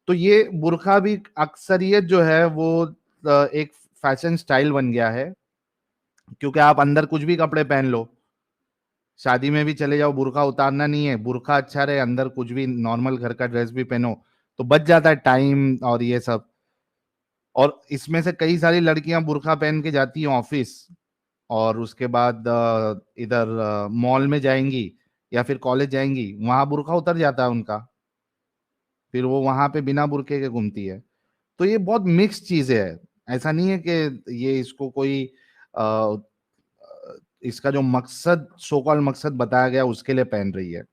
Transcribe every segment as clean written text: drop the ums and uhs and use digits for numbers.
तो ये बुर्का भी अक्सरियत जो है वो एक फैशन स्टाइल बन गया है, क्योंकि आप अंदर कुछ भी कपड़े पहन लो, शादी में भी चले जाओ, बुर्का उतारना नहीं है, बुर्का अच्छा रहे, अंदर कुछ भी नॉर्मल घर का ड्रेस भी पहनो तो बच जाता है टाइम और ये सब। और इसमें से कई सारी लड़कियां बुर्का पहन के जाती हैं ऑफिस, और उसके बाद इधर मॉल में जाएंगी या फिर कॉलेज जाएंगी, वहां बुर्का उतर जाता है उनका, फिर वो वहां पे बिना बुर्के के घूमती है। तो ये बहुत मिक्स चीजें है, ऐसा नहीं है कि ये इसको कोई अ, इसका जो मकसद, सो कॉल्ड मकसद बताया गया उसके लिए पहन रही है।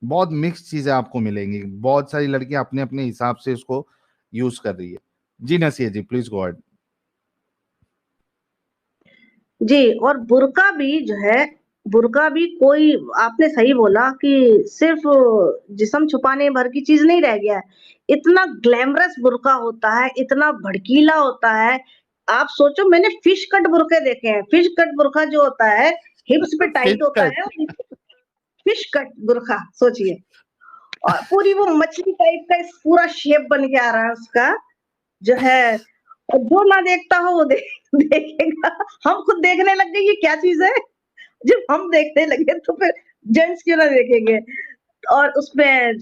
बहुत मिक्स चीजें आपको मिलेंगी, बहुत सारी लड़कियां अपने अपने हिसाब से इसको यूज कर रही है। जी नसीह जी, प्लीज गो अहेड। जी, और बुर्का भी जो है, बुर्का भी कोई, आपने सही बोला कि सिर्फ जिस्म छुपाने भर की चीज नहीं रह गया है। इतना ग्लैमरस बुर्का होता है, इतना भड़कीला होता है। आप सोचो, मैंने फिश कट बुर्के देखे हैं। फिश कट बुर्का जो होता है, हिप्स पे टाइट फिश होता कट। है, और फिश कट बुर्का सोचिए, और पूरी वो मछली टाइप का पूरा शेप बन के आ रहा है उसका, जो है। और जो ना देखता हो वो देखेगा। हम खुद देखने लग गए ये क्या चीज है। जब हम देखने लगे तो फिर जेंट्स क्यों ना देखेंगे। और उसमें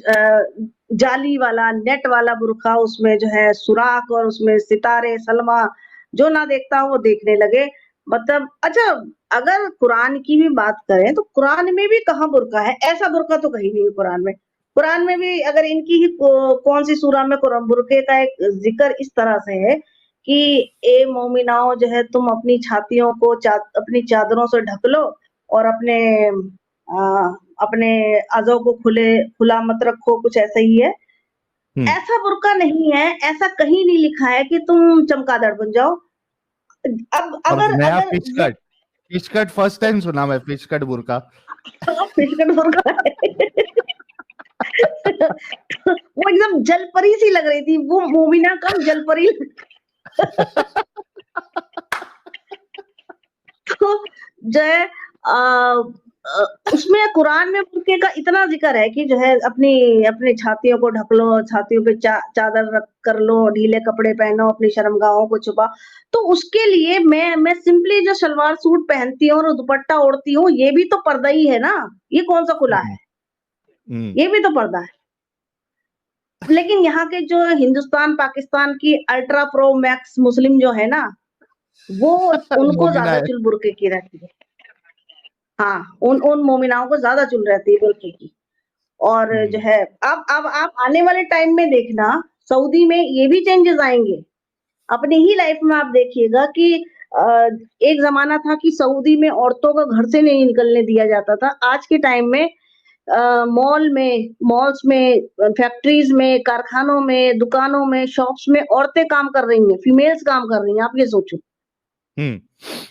जाली वाला, नेट वाला बुर्का, उसमें जो है सुराख, और उसमें सितारे, सलमा, जो ना देखता हो वो देखने लगे। मतलब अच्छा, अगर कुरान की भी बात करें तो कुरान में भी कहाँ बुर्का है? ऐसा बुर्का तो कहीं नहीं है कुरान में। कुरान में भी अगर इनकी ही कौन सी सूरा में कुरान बुर्के का एक जिक्र इस तरह से है कि ए मोमिनाओ, जो है तुम अपनी छातियों को अपनी चादरों से ढक लो, और अपने अज़ों को खुला मत रखो, कुछ ऐसा ही है। हम्म। ऐसा बुर्का नहीं है, ऐसा कहीं नहीं लिखा है कि तुम चमगादड़ बन जाओ। अब और अगर नया अगर फिश ये cut, fish cut first time सुना मैं, फिश कट बुर्का। फिशकट बुर्का है। वो एकदम जलपरी सी लग रही थी, वो मोमिना कम जलपरी। तो जो है उसमें कुरान में बुर्के का इतना जिक्र है कि जो है अपनी अपनी छातियों को ढक लो, छातियों पे चादर रख कर लो, ढीले कपड़े पहनो, अपनी शर्मगाहों को छुपा। तो उसके लिए मैं सिंपली जो सलवार सूट पहनती हूँ और दुपट्टा ओढ़ती हूँ, ये भी तो पर्दा ही है ना। ये कौन सा खुला हम्म। है? हम्म। ये भी तो पर्दा है। लेकिन यहाँ के जो हिंदुस्तान पाकिस्तान की अल्ट्रा प्रो मैक्स मुस्लिम जो है ना, वो उनको मोमिना ज्यादा है। चुल बुर्के की रहती है। हाँ, उन उन मोमिनाओं को ज्यादा चुल रहती है बुर्के की। और जो हम्म। है, अब आप आने वाले टाइम में देखना, सऊदी में ये भी चेंजेस आएंगे। अपनी ही लाइफ में आप देखिएगा कि अ, एक जमाना था कि सऊदी में औरतों को घर से नहीं निकलने दिया जाता था। आज के टाइम में मॉल्स में, फैक्ट्रीज में, कारखानों में, दुकानों में, शॉप्स में औरतें काम कर रही हैं, फीमेल्स काम कर रही हैं। आप ये सोचो, हम्म।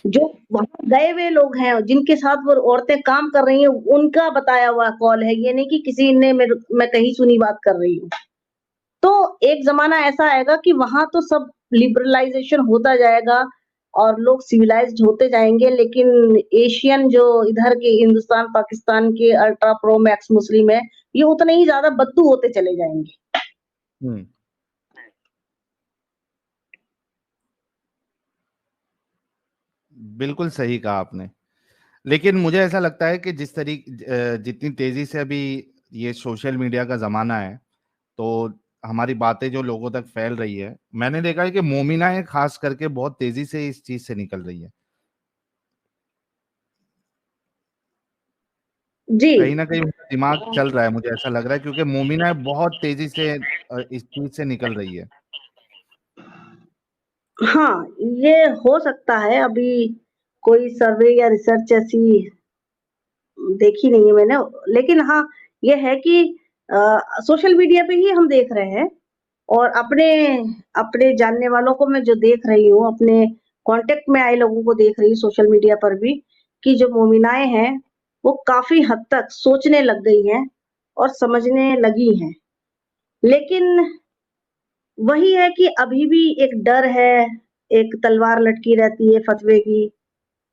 जो वहां गए हुए लोग हैं, जिनके साथ वो औरतें काम कर रही हैं, उनका बताया हुआ कॉल है, ये नहीं कि किसी ने मैं कहीं सुनी बात कर रही हूँ। तो एक ज़माना ऐसा आएगा कि वहाँ तो सब लिबरलाइज़ेशन होता जाएगा और लोग सिविलाइज़्ड होते जाएँगे, लेकिन एशियन जो इधर के हिंदुस्तान, पाकिस्तान के अल्ट्रा प्रो मैक्स मुस्लिम है, ये उतने ही ज़्यादा बद्दू होते चले जाएँगे। हम्म। बिल्कुल सही कहा आपने। लेकिन मुझे ऐसा लगता है कि जितनी तेजी से अभी ये सोशल मीडिया का जमाना है, तो हमारी बातें जो लोगों तक फैल रही है, मैंने देखा है कि मोमिनाएं खास करके बहुत तेजी से इस चीज से निकल रही है। जी। कहीं ना कहीं उनका दिमाग चल रहा है, मुझे ऐसा लग रहा है, क्योंकि मोमिनाएं बहुत तेजी से इस चीज से निकल रही है। हाँ, ये हो सकता है। अभी कोई सर्वे या रिसर्च ऐसी देखी नहीं है मैंने। लेकिन हाँ, ये है कि सोशल मीडिया पे ही हम देख रहे हैं, और अपने अपने जानने वालों को मैं जो देख रही हूँ, अपने कांटेक्ट में आए लोगों को देख रही हूँ सोशल मीडिया पर भी, कि जो मोमिनाएँ हैं, वो काफ़ी हद तक सोचने लग गई हैं और समझने लगी हैं। लेकिन वही है कि अभी भी एक डर है, एक तलवार लटकी रहती है फ़तवे की,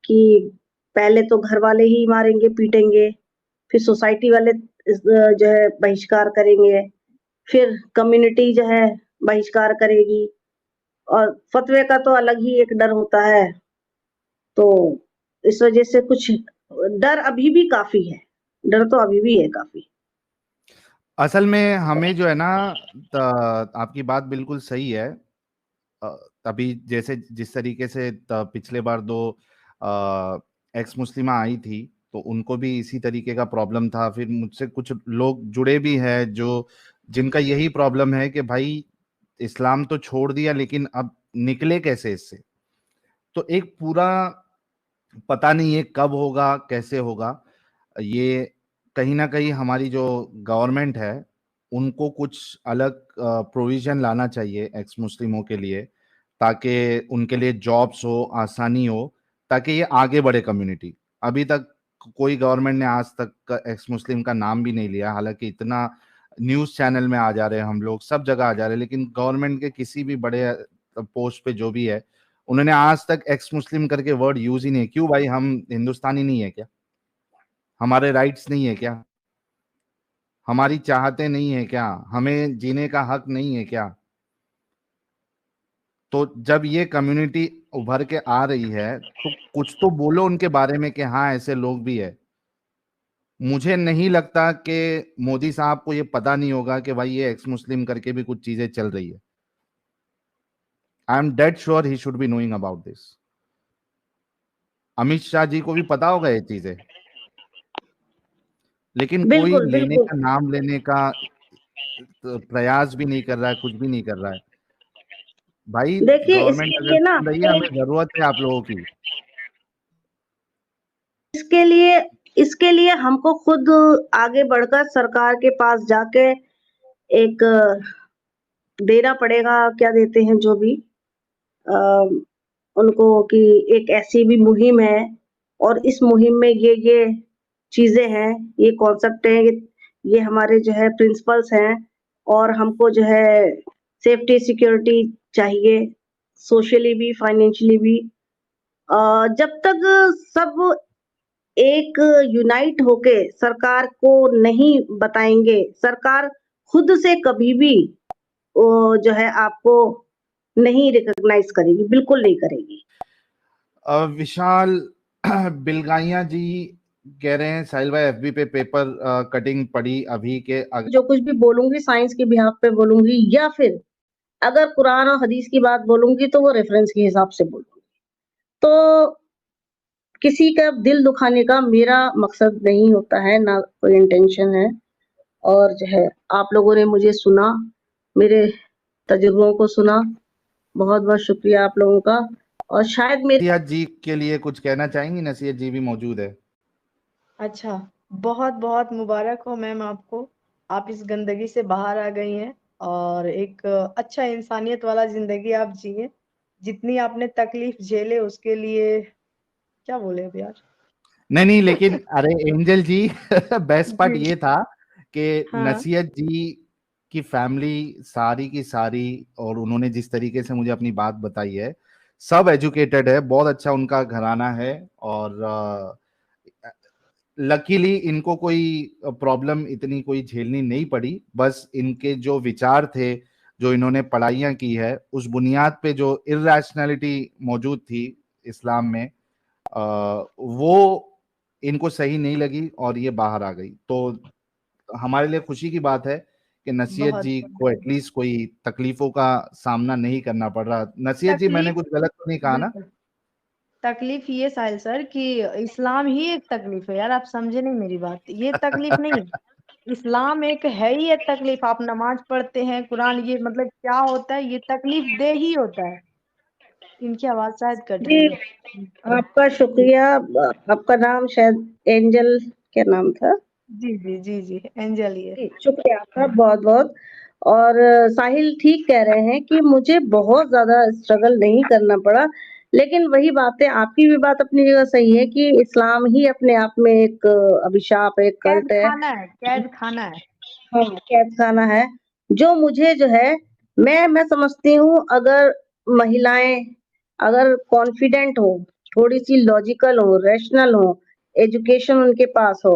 कि पहले तो घर वाले ही मारेंगे, पीटेंगे, फिर सोसाइटी वाले जो है बहिष्कार करेंगे, फिर कम्युनिटी जो है बहिष्कार करेगी, और फतवे का तो अलग ही एक डर होता है। तो इस वजह से कुछ डर अभी भी काफी है, डर तो अभी भी है काफी। असल में हमें जो है ना, आपकी बात बिल्कुल सही है। अ, तभी जैसे जिस तरीके से पिछले बार दो एक्स मुस्लिमा आई थी, तो उनको भी इसी तरीके का प्रॉब्लम था। फिर मुझसे कुछ लोग जुड़े भी हैं जो जिनका यही प्रॉब्लम है कि भाई इस्लाम तो छोड़ दिया, लेकिन अब निकले कैसे इससे। तो एक पूरा पता नहीं है कब होगा, कैसे होगा। ये कहीं ना कहीं हमारी जो गवर्नमेंट है उनको कुछ अलग प्रोविजन लाना चाहिए एक्स मुस्लिमों के लिए, ताकि उनके लिए जॉब्स हो, आसानी हो, ताकि ये आगे बढ़े कम्युनिटी। अभी तक कोई गवर्नमेंट ने आज तक एक्स मुस्लिम का नाम भी नहीं लिया, हालांकि इतना न्यूज़ चैनल में आ जा रहे हैं, हम लोग सब जगह आ जा रहे हैं, लेकिन गवर्नमेंट के किसी भी बड़े पोस्ट पे जो भी है, उन्होंने आज तक एक्स मुस्लिम करके वर्ड यूज ही नहीं। क्यों भाई, हम हिंदुस्तानी नहीं है क्या? हमारे राइट्स नहीं है क्या? हमारी चाहते नहीं है क्या? हमें जीने का हक नहीं है क्या? तो जब ये कम्युनिटी उभर के आ रही है तो कुछ तो बोलो उनके बारे में कि हाँ ऐसे लोग भी है। मुझे नहीं लगता कि मोदी साहब को ये पता नहीं होगा कि भाई ये एक्स मुस्लिम करके भी कुछ चीजें चल रही है। I am dead sure he should be knowing about this. Amit Shah ji को भी पता होगा ये चीजें, लेकिन कोई बिल्कुल लेने बिल्कुल। का, नाम लेने का प्रयास भी नहीं कर रहा है, कुछ भी नहीं कर रहा है। भाई देखिए गवर्नमेंट इसके अगर लिए ना, सुन रही है, हमें जरूरत है आप लोगों की। इसके लिए इसके लिए हमको खुद आगे बढ़कर सरकार के पास जाके एक देना पड़ेगा, क्या देते हैं जो भी अ, उनको, कि एक ऐसी भी मुहिम है और इस मुहिम में ये चीजें हैं, ये कॉन्सेप्ट है, ये हमारे जो है प्रिंसिपल्स हैं, और हमको जो है सेफ्टी सिक्योरिटी चाहिए, सोशली भी फाइनेंशियली भी। जब तक सब एक यूनाइट होके सरकार को नहीं बताएंगे, सरकार खुद से कभी भी जो है आपको नहीं रिकॉग्नाइज करेगी, बिल्कुल नहीं करेगी। विशाल बिलगाइया जी कह रहे हैं साहिल भाई एफबी पे पेपर कटिंग पड़ी अभी के जो कुछ भी बोलूंगी साइंस के बिहाफ पे बोलूंगी, या फिर अगर कुरान और हदीस की बात बोलूंगी तो वो रेफरेंस के हिसाब से बोलूंगी। तो किसी का दिल दुखाने का मेरा मकसद नहीं होता है, ना कोई इंटेंशन है। और जो है आप लोगों ने मुझे सुना, मेरे तजुर्बों को सुना, बहुत बहुत शुक्रिया आप लोगों का। और शायद मेरे नसीहत जी के लिए कुछ कहना चाहेंगी? नसीहत जी भी मौजूद है। अच्छा, बहुत बहुत मुबारक हो मैम आपको, आप इस गंदगी से बाहर आ गई हैं और एक अच्छा इंसानियत वाला जिंदगी आप जिए। जितनी आपने तकलीफ झेले उसके लिए क्या बोले अब यार। नहीं नहीं, लेकिन अरे एंजल जी बेस्ट पार्ट जी। ये था कि हाँ। नसीहत जी की फैमिली सारी की सारी, और उन्होंने जिस तरीके से मुझे अपनी बात बताई है, सब एजुकेटेड है, बहुत अच्छा उनका घराना है। और लकीली इनको कोई प्रॉब्लम इतनी कोई झेलनी नहीं पड़ी। बस इनके जो विचार थे, जो इन्होंने पढ़ाइयाँ की है, उस बुनियाद पे जो इर्रेशनैलिटी मौजूद थी इस्लाम में, वो इनको सही नहीं लगी और ये बाहर आ गई। तो हमारे लिए खुशी की बात है कि नसीहत बहुत जी को बहुत एटलीस्ट कोई तकलीफों का सामना नहीं करना पड़ रहा। नसीहत जी, मैंने तकलीफ, कुछ गलत तो नहीं कहा ना? बिल्कुल तकलीफ ये साहिल सर कि इस्लाम ही एक तकलीफ है यार, आप समझे नहीं मेरी बात, ये तकलीफ नहीं है। इस्लाम एक है ही एक तकलीफ, आप नमाज पढ़ते हैं कुरान, ये मतलब क्या होता है, ये तकलीफ दे ही होता है। इनकी आवाज शायद कट जी, रही है। आपका जी शुक्रिया। आपका नाम शायद एंजल, क्या नाम था? जी जी जी जी एंजल ही है। जी, शुक्रिया आपका बहुत बहुत। और साहिल ठीक कह रहे हैं कि मुझे बहुत ज्यादा स्ट्रगल नहीं करना पड़ा, लेकिन वही बात है, आपकी भी बात अपनी जगह सही है कि इस्लाम ही अपने आप में एक अभिशाप है, एक कैद कल्ट है। खाना है, कैद खाना है। हाँ, कैद खाना है। जो मुझे जो है, मैं समझती हूँ, अगर महिलाएं अगर कॉन्फिडेंट हो, थोड़ी सी लॉजिकल हो, रैशनल हो, एजुकेशन उनके पास हो,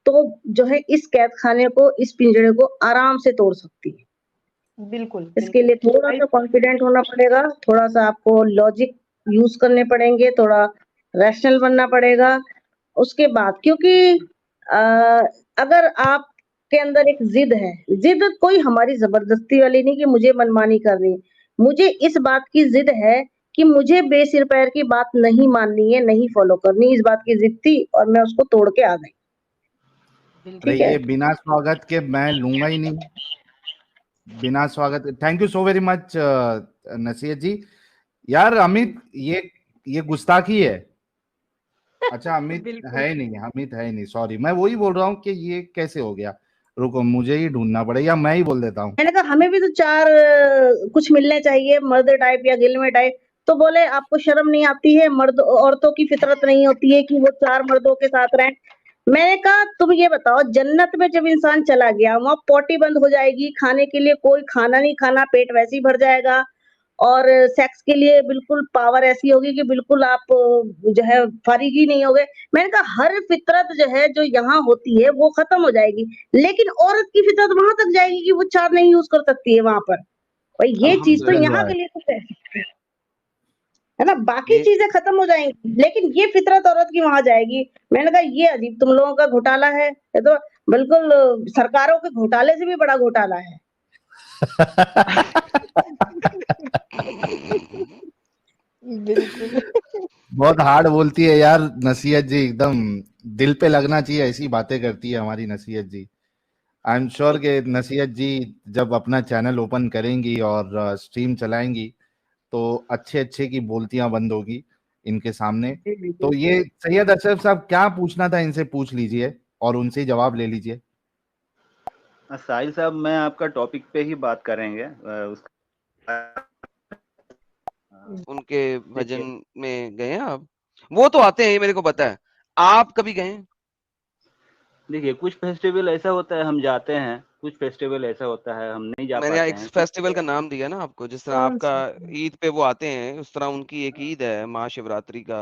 तो जो है इस कैद खाने को, इस पिंजरे को आराम से तोड़ सकती है। बिल्कुल इसके बिल्कुल लिए थोड़ा भाई। सा कॉन्फिडेंट होना पड़ेगा, थोड़ा सा आपको लॉजिक यूज करने पड़ेंगे, थोड़ा रैशनल बनना पड़ेगा। उसके बाद क्योंकि अ, अगर आपके अंदर एक जिद कोई हमारी जबरदस्ती वाली नहीं कि मुझे मनमानी करनी है। मुझे इस बात की जिद है कि मुझे बेसिर पैर की बात नहीं माननी है, नहीं फॉलो करनी, इस बात की जिद थी और मैं उसको तोड़ के आ गई। अरे बिल्कुल ठीक है? ये बिना स्वागत के मैं लूंगा ही नहीं, बिना स्वागत। Thank you so very much नसीहत जी। यार अमित, ये गुस्ताखी है। अच्छा अमित बिल्कुल। है ही नहीं, अमित है ही नहीं, सॉरी। मैं वही बोल रहा हूँ कि ये कैसे हो गया। रुको, मुझे ही ढूंढना पड़ेगा, या मैं ही बोल देता हूँ। मैंने कहा हमें भी तो 4 कुछ मिलने चाहिए, मर्द टाइप या गिलमे टाइप। तो बोले आपको शर्म नहीं आती है? मर्द औरतों की फितरत नहीं होती है कि वो 4 मर्दों के साथ रहें? मैंने कहा तुम ये बताओ, जन्नत में जब इंसान चला गया, वहाँ पॉटी बंद हो जाएगी, खाने के लिए कोई खाना नहीं खाना, पेट वैसे ही भर जाएगा और सेक्स के लिए बिल्कुल पावर ऐसी होगी कि बिल्कुल आप जो है फारिग ही नहीं होगे। मैंने कहा हर फितरत जो है, जो यहाँ होती है वो खत्म हो जाएगी, लेकिन औरत की फितरत वहां तक जाएगी कि वो 4 नहीं यूज कर सकती है वहां पर। भाई ये चीज तो यहाँ अल्हम्दुलिल्लाह। के लिए तो है ना, बाकी ये चीजें खत्म हो जाएंगी लेकिन ये फितरत औरत की वहां जाएगी। मैंने कहा ये अजीब तुम लोगों का घोटाला है, ये तो बिल्कुल सरकारों के घोटाले से भी बड़ा घोटाला है। बिल्कुल। बहुत हार्ड बोलती है यार नसीहत जी, एकदम दिल पे लगना चाहिए, ऐसी बातें करती है हमारी नसीहत जी। आई एम श्योर कि नसीहत जी जब अपना चैनल ओपन करेंगी और स्ट्रीम चलाएंगी तो अच्छे अच्छे की बोलतियां बंद होगी इनके सामने। जी जी तो ये सैयद अशरफ साहब, क्या पूछना था इनसे पूछ लीजिए और उनसे ही जवाब ले लीजिए। साहिल साहब, मैं आपका टॉपिक पे ही बात करेंगे। उनके भजन देखिए में गए हैं आप? वो तो आते हैं, ये मेरे को पता है। आप कभी गए हैं? देखिए, कुछ फेस्टिवल ऐसा होता है हम जाते हैं, कुछ फेस्टिवल ऐसा होता है हम नहीं जा मैंने पाते एक हैं फेस्टिवल का कुछ। नाम दिया ना आपको, जिस तरह कौन आपका सा? ईद पे वो आते हैं, उस तरह उनकी एक ईद है महाशिवरात्रि का।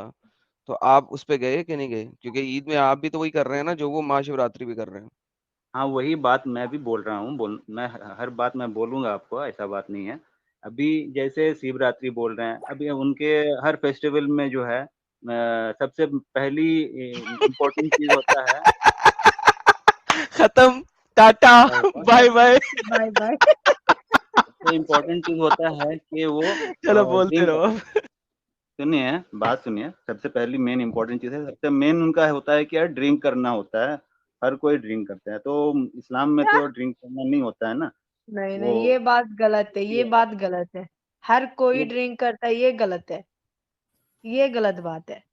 तो आप उस पे गए कि नहीं गए? क्योंकि ईद में आप भी तो वही कर रहे हैं ना जो वो महाशिवरात्रि भी कर रहे हैं। हाँ, वही बात मैं भी बोल रहा हूँ, मैं हर बात मैं बोलूंगा आपको, ऐसा बात नहीं है। अभी जैसे शिवरात्रि बोल रहे हैं, अभी उनके हर फेस्टिवल में जो है सबसे पहली इम्पोर्टेंट चीज होता है। खत्म, टाटा, बाय बाय। Bye bye. सबसे इम्पोर्टेंट चीज होता है कि वो चलो बोलते ड्रिंक। रहो अब। सुनिए, बात सुनिए। सबसे पहली मेन इंपॉर्टेंट चीज़ है, सबसे मेन उनका होता है कि यार ड्रिंक करना होता है। हर कोई ड्रिंक करता है, तो इस्लाम में तो ड्रिंक करना नहीं होता है ना। नहीं वो नहीं, ये बात गलत है, ये ये बात गलत है। हर कोई ये ड्रिंक करता है, ये गलत है, ये गलत बात है।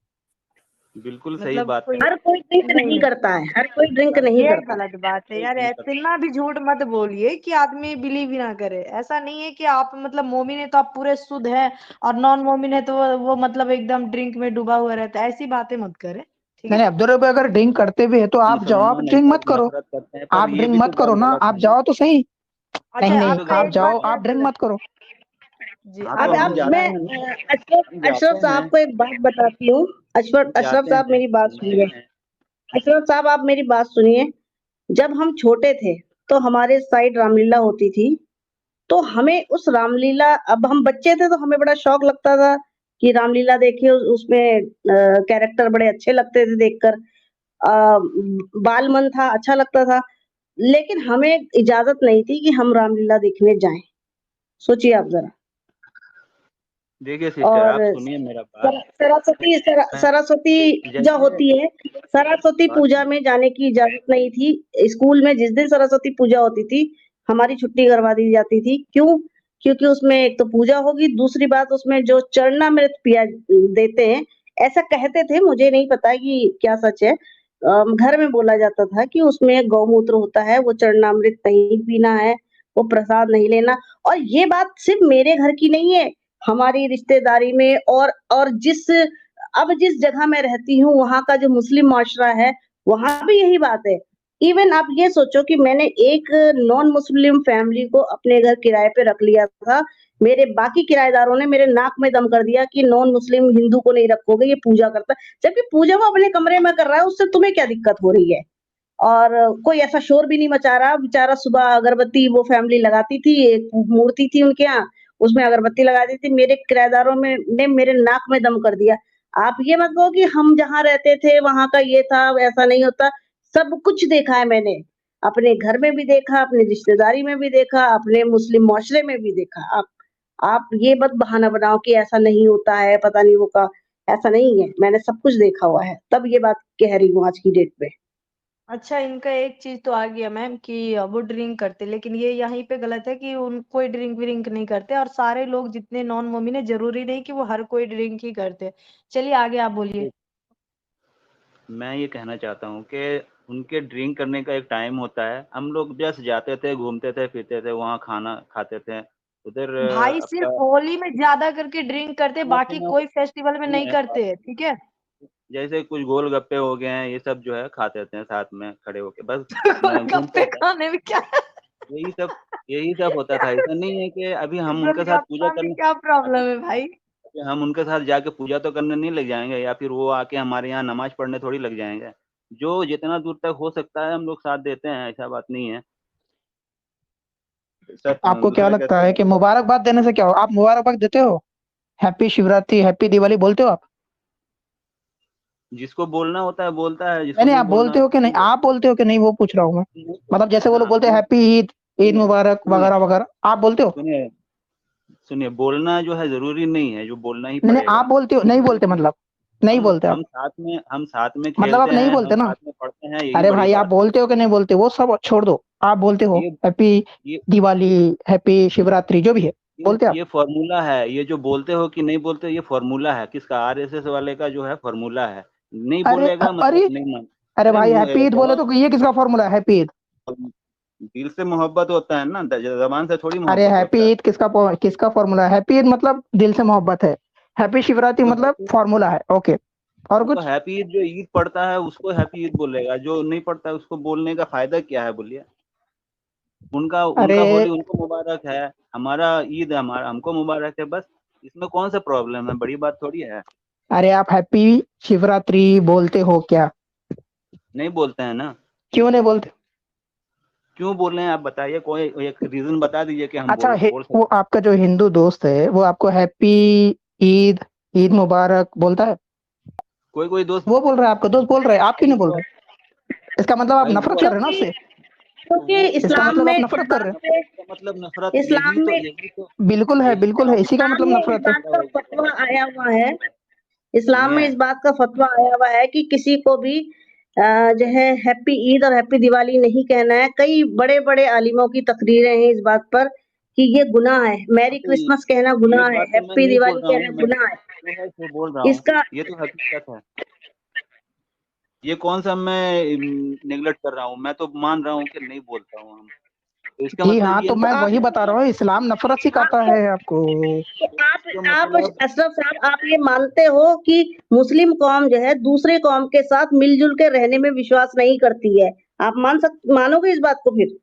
बिल्कुल सही मतलब बात कोई, है। हर कोई ड्रिंक नहीं नहीं नहीं, करता है, हर कोई ड्रिंक नहीं ये करता। गलत बात है कोई यार। ड्रिंक ऐसे करता इतना भी झूठ मत बोलिए कि आदमी बिलीव ही ना करे। ऐसा नहीं है कि आप मतलब मोमिन है तो आप पूरे शुद्ध है, और नॉन मोमिन है तो वो मतलब एकदम ड्रिंक में डूबा हुआ रहता है। ऐसी बातें मत करे, ठीक नहीं है? नहीं, अब्दुल भाई अगर ड्रिंक करते भी है तो आप जाओ, आप मुसलमान ड्रिंक ऐसा मत करो। नफरत करते हैं, पर आप ये ड्रिंक भी तो मत करो बात ना, गलत आप है ना। जाओ तो सही। नहीं अच्छा ये नहीं, तो आपका आप गलत एक बात जाओ, बात है। आप याद ड्रिंक दिला। मत करो। जी हाँ, आप तो अब हम आप बोलिए। जाते मैं हैं ना, हम अशरफ जाते साहब हैं, को एक बात बताती हूँ। हम अशरफ जाते साहब हैं, मेरी बात सुनिए। घूमते हैं। अशरफ साहब आप मेरी बात सुनिए। जब हम छोटे थे तो हमारे साइड रामलीला होती थी, तो हमें उस रामलीला, अब हम बच्चे थे तो हमें बड़ा शौक लगता था कि रामलीला देखिए, उसमें कैरेक्टर बड़े अच्छे लगते थे देखकर। बाल मन था, अच्छा लगता था, लेकिन हमें इजाजत नहीं थी कि हम रामलीला देखने जाएं। सोचिए आप जरा। देखिए सिस्टर, और आप सुनिए मेरा बात। सरस्वती पूजा जैसे होती है, सरस्वती बात पूजा सुनिए। में जाने की इजाजत नहीं थी। स्कूल में जिस दिन सरस्वती पूजा होती थी, हमारी छुट्टी करवा दी जाती थी। क्यों? क्योंकि उसमें एक तो पूजा होगी, दूसरी बात उसमें जो चरणामृत पिया देते हैं, ऐसा कहते थे, मुझे नहीं पता कि क्या सच है। घर में बोला जाता था कि उसमें गौमूत्र होता है, वो चरणामृत नहीं पीना है, वो प्रसाद नहीं लेना। और ये बात सिर्फ मेरे घर की नहीं है, हमारी रिश्तेदारी में और जिस जगह मैं रहती हूँ वहाँ का जो मुस्लिम माशरा है, वहाँ भी यही बात है। इवन आप ये सोचो कि मैंने एक नॉन मुस्लिम फैमिली को अपने घर किराए पे रख लिया था। मेरे बाकी किराएदारों ने मेरे नाक में दम कर दिया कि नॉन मुस्लिम हिंदू को नहीं रखोगे, ये पूजा करता है। जबकि पूजा वो अपने कमरे में कर रहा है, उससे तुम्हें क्या दिक्कत हो रही है? और कोई ऐसा शोर भी नहीं मचा रहा। बेचारा सुबह अगरबत्ती वो फैमिली लगाती थी, एक मूर्ति थी उनके यहाँ, उसमें अगरबत्ती लगा दी थी। मेरे किराएदारों में ने मेरे नाक में दम कर दिया। आप ये मत कहो कि हम जहाँ रहते थे वहाँ का ये था, ऐसा नहीं होता। सब कुछ देखा है मैंने। अपने घर में भी देखा, अपनी रिश्तेदारी में भी देखा, अपने मुस्लिम मुआशरे में भी देखा। आप ये मत बहाना बनाओ कि ऐसा नहीं होता है, पता नहीं वो का ऐसा नहीं है। मैंने सब कुछ देखा हुआ है, तब ये बात कह रही हूँ आज की डेट पे। अच्छा, इनका एक चीज तो आ गया मैम कि वो ड्रिंक करते, लेकिन ये यहीं पे गलत है कि उन कोई ड्रिंक व्रिंक नहीं करते, और सारे लोग जितने नॉन मोमिन है जरूरी नहीं कि वो हर कोई ड्रिंक ही करते। चलिए आगे आप बोलिए। मैं ये कहना चाहता हूँ कि उनके ड्रिंक करने का एक टाइम होता है। हम लोग जस्ट जाते थे, घूमते थे, फिरते थे, वहाँ खाना खाते थे। उधर भाई सिर्फ आपका होली में ज्यादा करके ड्रिंक करते, हाँ, बाकी कोई फेस्टिवल में नहीं सुनिए बात, करते, ठीक है। जैसे कुछ गोलगप्पे हो गए हैं, ये सब जो है खाते थे साथ में खड़े होके, बस घूमते गप्पे थे। खाने में क्या यही सब यही सब होता था। ऐसा नहीं है कि अभी हम उनके साथ पूजा गोलगप्पा में करने क्या अभी प्रॉब्लम है भाई। अभी हम उनके साथ जाके पूजा तो करने नहीं लग जाएंगे, या फिर वो आके हमारे यहाँ नमाज पढ़ने थोड़ी लग जाएंगे। जो जितना दूर तक हो सकता है हम लोग साथ देते हैं, ऐसा बात नहीं है। सब आपको क्या दूसरे लगता है कैसे कि मुबारकबाद देने से क्या हो? आप मुबारकबाद देते हो? हैप्पी शिवरात्रि, हैप्पी दिवाली बोलते हो आप? जिसको बोलना होता है बोलता है, नहीं जिसको नहीं, नहीं आप बोलना बोलते हो कि नहीं? नहीं बोलता। आप बोलते हो कि नहीं, वो पूछ रहा हूँ मैं। नहीं मतलब बोलते जैसे हैं वो ना लोग बोलते हैं बोल हैप्पी ईद, ईद सुनिए मुबारक सुनिए वगैरह वगैरह, आप बोलते हो? सुनिए सुनिए, बोलना जो है जरूरी नहीं है, जो बोलना ही नहीं नहीं, आप पड़ेगा। बोलते हो? नहीं बोलते मतलब? नहीं बोलते आप? हम साथ में मतलब आप खेलते नहीं हैं, हम बोलते ना? साथ में पढ़ते हैं, यही अरे बड़ी भाई, आप बात है। बोलते हो कि नहीं बोलते, वो सब छोड़ दो। आप बोलते हो ये हैप्पी ये दिवाली, हैप्पी शिवरात्रि, जो भी है, बोलते आप? ये फॉर्मूला है। ये जो बोलते हो कि नहीं बोलते, ये फॉर्मूला है किसका? आरएसएस वाले का जो है फॉर्मूला है। नहीं अरे बोलेगा मतलब अरे नहीं मान। अरे अरे भाई, हैप्पी ईद बोले तो ये किसका फॉर्मूला है हैप्पी ईद? दिल से मोहब्बत होता है ना, जबान से थोड़ी अरे मोहब्बत हैप्पी होता है। ईद किसका फॉर्मूला है? हैप्पी ईद मतलब दिल से मोहब्बत है, हैप्पी शिवरात्रि तो मतलब फॉर्मूला है। ओके, और तो कुछ? हैप्पी ईद जो ईद पढ़ता है उसको हैप्पी ईद बोलेगा, जो नहीं पढ़ता है उसको बोलने का फायदा क्या है बोलिए? उनका अरे उनका होली उनको मुबारक है, हमारा ईद हमारा हमको मुबारक है, बस। इसमें कौन सा प्रॉब्लम है? बड़ी बात थोड़ी है। अरे, आप हैप्पी शिवरात्रि बोलते हो क्या? नहीं बोलते हैं ना। क्यों नहीं बोलते? क्यों बोल रहे हैं आप बताइए, कोई एक रीजन बता दीजिए कि हम अच्छा, बोल वो सकते आपका जो हिंदू दोस्त है वो आपको हैप्पी ईद, ईद मुबारक बोलता है? हैं। कोई कोई दोस्त वो बोल रहा है, आपका दोस्त बोल रहा है, आप क्यों भाई नहीं बोल वो रहे? इसका मतलब आप भाई नफरत वो कर रहे हैं ना क्योंकि उससे? क्योंकि वो इसका इस्लाम मतलब में आप इस नफरत कर बात रहे पे इसका मतलब नफरत, इस्लाम में हो? यही तो बिल्कुल है, आप इसी का इस्लाम मतलब में इस नफरत है। बात का फतवा आया हुआ है। इस्लाम में सुनिए। इस बात का फतवा आया हुआ है कि किसी को भी जो है हैप्पी ईद और हैप्पी दिवाली नहीं कहना है। कई बड़े बड़े आलिमों की तकरीरें हैं इस बात पर कि ये गुनाह है। हाँ, मैरी तो क्रिसमस कहना ये गुनाह है, बात तो मैं हैप्पी नहीं बोल दिवाली रहा हूँ, कहना मैं गुनाह है। जो है सो बोल रहा हूँ। इसका ये तो हकीकत है। ये कौन सा मैं नेगलेक्ट कर रहा हूँ? मैं तो मान रहा हूँ कि नहीं बोलता हूँ हम। तो इसका जी मतलब हाँ, ये तो मैं नहीं आप वही है बता कि रहा हूँ, इस्लाम नफरत सिखाता आप है आपको। तो इसका आप मतलब अशरफ साहब, आप ये मानते हो कि मुस्लिम कौम जो है दूसरे कौम के साथ मिलजुल के रहने में विश्वास नहीं करती है? आप मानोगे इस बात को फिर?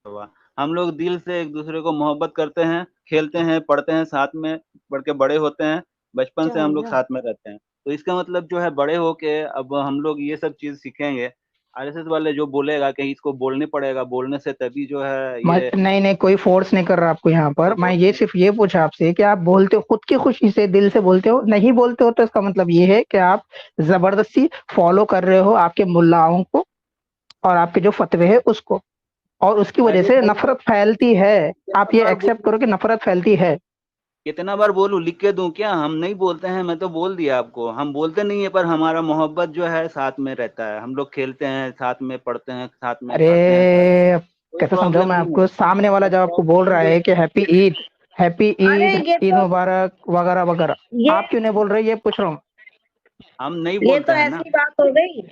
हुआ, हम लोग दिल से एक दूसरे को मोहब्बत करते हैं, खेलते हैं, पढ़ते हैं साथ में, पढ़ के बड़े होते हैं, बचपन क्या से हो हम लोग गया? साथ में रहते हैं। तो इसका मतलब जो है बड़े होके अब हम लोग ये सब चीज सीखेंगे। आरएसएस वाले जो बोलेगा कि इसको बोलने पड़ेगा, बोलने से तभी जो है ये नहीं नहीं, कोई फोर्स नहीं कर रहा आपको यहाँ पर। मैं ये सिर्फ ये पूछा आपसे कि आप बोलते हो खुद की खुशी से, दिल से बोलते हो? नहीं बोलते हो तो इसका मतलब ये है कि आप जबरदस्ती फॉलो कर रहे हो आपके मुल्लाओं को और आपके जो फतवे है उसको, और उसकी वजह अरे से भाई, नफरत फैलती है। कितना आप ये बार एक्सेप्ट बोलूं? करो कि नफरत फैलती है। कितना बार बोलूं? लिख के दूं क्या? हम नहीं बोलते हैं, मैं तो बोल दिया आपको, हम बोलते नहीं है, पर हमारा मोहब्बत जो है साथ में रहता है। हम लोग खेलते हैं साथ में, पढ़ते हैं साथ में, अरे, खाते हैं साथ में। कोई कैसे समझाऊं प्रॉब्लम मैं नहीं है। आपको? सामने वाला बस जब आपको बोल प्रॉब्लम रहा जो है कि हैप्पी ईद, हैप्पी अरे ईद, ईद मुबारक वगैरह वगैरह, ये आप क्यों नहीं बोल रहे, ये पूछ रहा हूँ। हम नहीं ये बोलते तो हैं ना। ऐसी बात हो गई।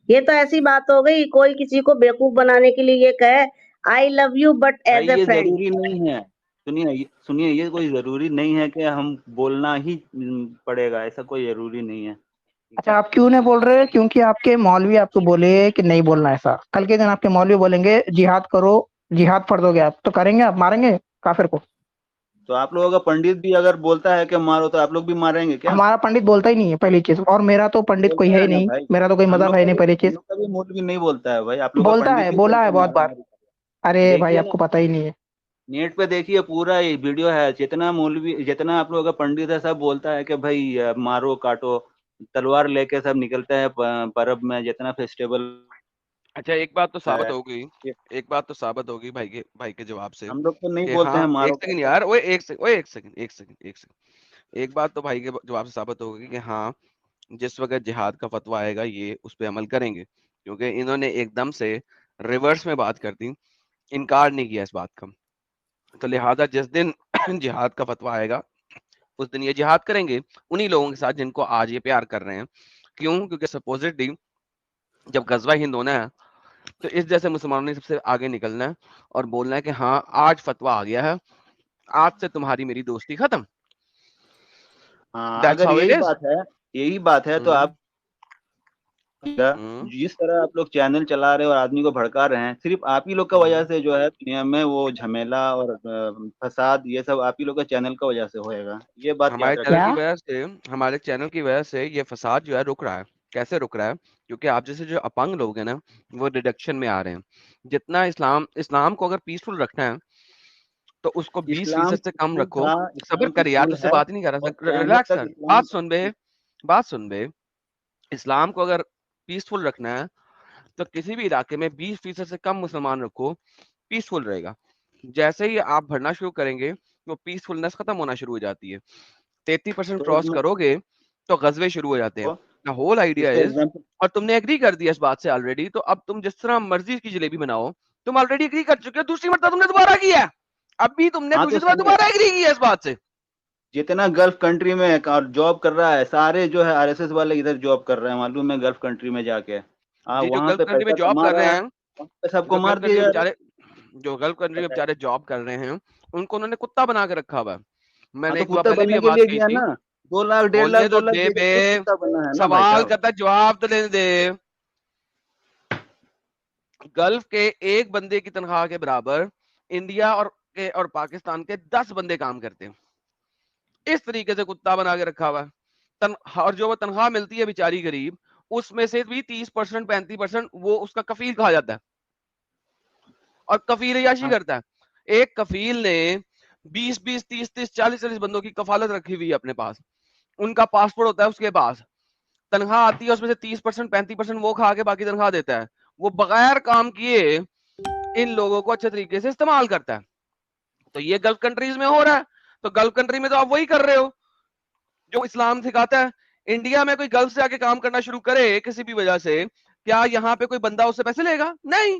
ये तो ऐसी बात हो गई, कोई किसी को बेवकूफ बनाने के लिए ये कहे आई लव यू बट भाई एज ए ये फ्रेंड। जरूरी नहीं है। सुनिए, ये कोई जरूरी नहीं है कि हम बोलना ही पड़ेगा, ऐसा कोई जरूरी नहीं है। ठीक अच्छा, है। आप क्यों नहीं बोल रहे? क्योंकि आपके मौलवी आपको बोले कि नहीं बोलना ऐसा। कल के दिन आपके मौलवी बोलेंगे जिहाद करो, जिहाद फर्ज हो गया, तो करेंगे? आप मारेंगे काफिर को? तो आप लोगों का पंडित भी अगर बोलता है कि मारो तो आप लोग भी मारेंगे क्या? हमारा पंडित बोलता ही नहीं है पहली चीज, और मेरा तो पंडित कोई बोलता है ही है ना नहीं, भाई, मेरा तो कोई हम मजहब लोग है का नहीं भी पहली हम चीज। लोग का भी मौलवी नहीं बोलता है भाई, आप लोग का बोलता पंडित है, ही बोला बोलता है है बहुत मारा बार। मारी। अरे भाई देखिए ना, आपको पता ही नहीं है। नेट पे देखिए, पूरा ये वीडियो है, जितना मौलवी जितना आप लोगों का पंडित है सब बोलता है कि भाई मारो काटो, तलवार लेके सब निकलते हैं पर्व में, जितना फेस्टिवल अच्छा, एक बात तो साबित है। होगी, एक बात तो साबित होगी भाई के जवाब से हम लोग तो नहीं कि बोलते हाँ, हैं मारो एक सेकंड काटो। यार, ओए एक सेकंड, एक बात तो भाई के जवाब से साबित होगी कि हाँ, जिस वक्त जिहाद का फतवा आएगा ये उस पर अमल करेंगे, क्योंकि इन्होंने एकदम से रिवर्स में बात कर दी, इनकार नहीं किया इस बात का। तो लिहाजा जिस दिन जिहाद का फतवा आएगा उस दिन ये जिहाद करेंगे उन्हीं लोगों के साथ जिनको आज ये प्यार कर रहे हैं। क्यों? क्योंकि सपोजिटली जब गजवा हिंद होना है तो इस जैसे मुसलमानों ने सबसे आगे निकलना है और बोलना है कि हाँ, आज फतवा आ गया है, आज से तुम्हारी मेरी दोस्ती खत्म। हाँ, दैट्स अगर हाउ इट इज। यही बात है तो आप जिस तरह आप लोग चैनल चला रहे हो और आदमी को भड़का रहे हैं, सिर्फ आप ही लोग का वजह से जो है दुनिया में वो झमेला और फसाद, ये सब आप ही लोग का चैनल का वजह से होएगा, ये बात हमारे याद चैनल रखना। की क्या? वजह से हमारे चैनल की वजह से ये फसाद जो है रुक रहा है। कैसे रुक रहा है? क्योंकि आप जैसे जो अपंग लोग हैं ना, वो डिडक्शन में आ रहे हैं। जितना इस्लाम को अगर पीसफुल रखना है तो उसको इस्लाम 20% से कम पीसफुल रखो। था, सब्र इस्लाम कर यार, पीसफुल तुझसे है, बात ही नहीं कर और रहा, क़यामत रिलैक्स तक कर, इस्लाम बात सुन बे। इस्लाम को अगर पीसफुल रखना है तो किसी भी इलाके में 20% से कम मुसलमान रखो, पीसफुल रहेगा। जैसे ही आप भरना शुरू करेंगे वो पीसफुलनेस खत्म होना शुरू हो जाती है। 33% तो क्रॉस करोगे तो गजबे शुरू हो जाते हैं। द होल आइडिया इसका इज, एग्जाम्पल, और तुमने एग्री कर दिया इस बात से ऑलरेडी, तो अब तुम जिस तरह मर्जी की जलेबी बनाओ, तुम ऑलरेडी एग्री कर चुके हो, दूसरी मरतबा तुमने दोबारा किया है। अभी तुमने हाँ दूसरी तो दफा सुनिए, दोबारा एग्री किया इस बात से। जितना गल्फ कंट्री में और जॉब कर रहा है, सारे जो है आरएसएस वाले इधर जॉब कर रहे हैं, मालूम है, गल्फ कंट्री में जाके जी, जो वहां गल्फ पे कंट्री में पैसा जॉब कमा कर रहे रहा है, हैं, वहां पे सबको जो मार गल्फ दिया कंट्री में जा रहा बेचारे जो गल्फ कंट्री में है। बेचारे जॉब कर रहे हैं, उनको उन्होंने कुत्ता बना के रखा हुआ है। हाँ मैंने तो एक दफा कुत्ता पहले भी बनने ये के बात लिए कही गया थी। ना, 2 लाख 1.5 लाख बोलने तो 2 लाख दे दे के बे, खुद कुत्ता बनना है ना भाई सवाल साहब। करता, जवाब तो लेने दे। गल्फ के एक बंदे की तनख्वाह के बराबर इंडिया और पाकिस्तान के 10 बंदे काम करते हैं। इस तरीके से कुत्ता बना के रखा हुआ है। और जो वो तनख्वाह मिलती है बेचारी गरीब, उसमें से भी 30% 35% वो उसका कफील कहा जाता है, और कफील अय्याशी हाँ करता है। एक कफील ने 20-20 30-30 40-40 बंदों की कफालत रखी हुई है अपने पास। उनका पासपोर्ट होता है उसके पास, तनख्वाह आती है उसमें से 30% 35% वो खा के बाकी तनख्वाह देता है। वो बगैर काम किए इन लोगों को अच्छे तरीके से इस्तेमाल करता है। तो ये गल्फ कंट्रीज में हो रहा है। तो गल्फ कंट्री में तो आप वही कर रहे हो जो इस्लाम सिखाता है। इंडिया में कोई गल्फ से आके काम करना शुरू करे किसी भी वजह से, क्या यहाँ पे कोई बंदा उससे पैसे लेगा? नहीं।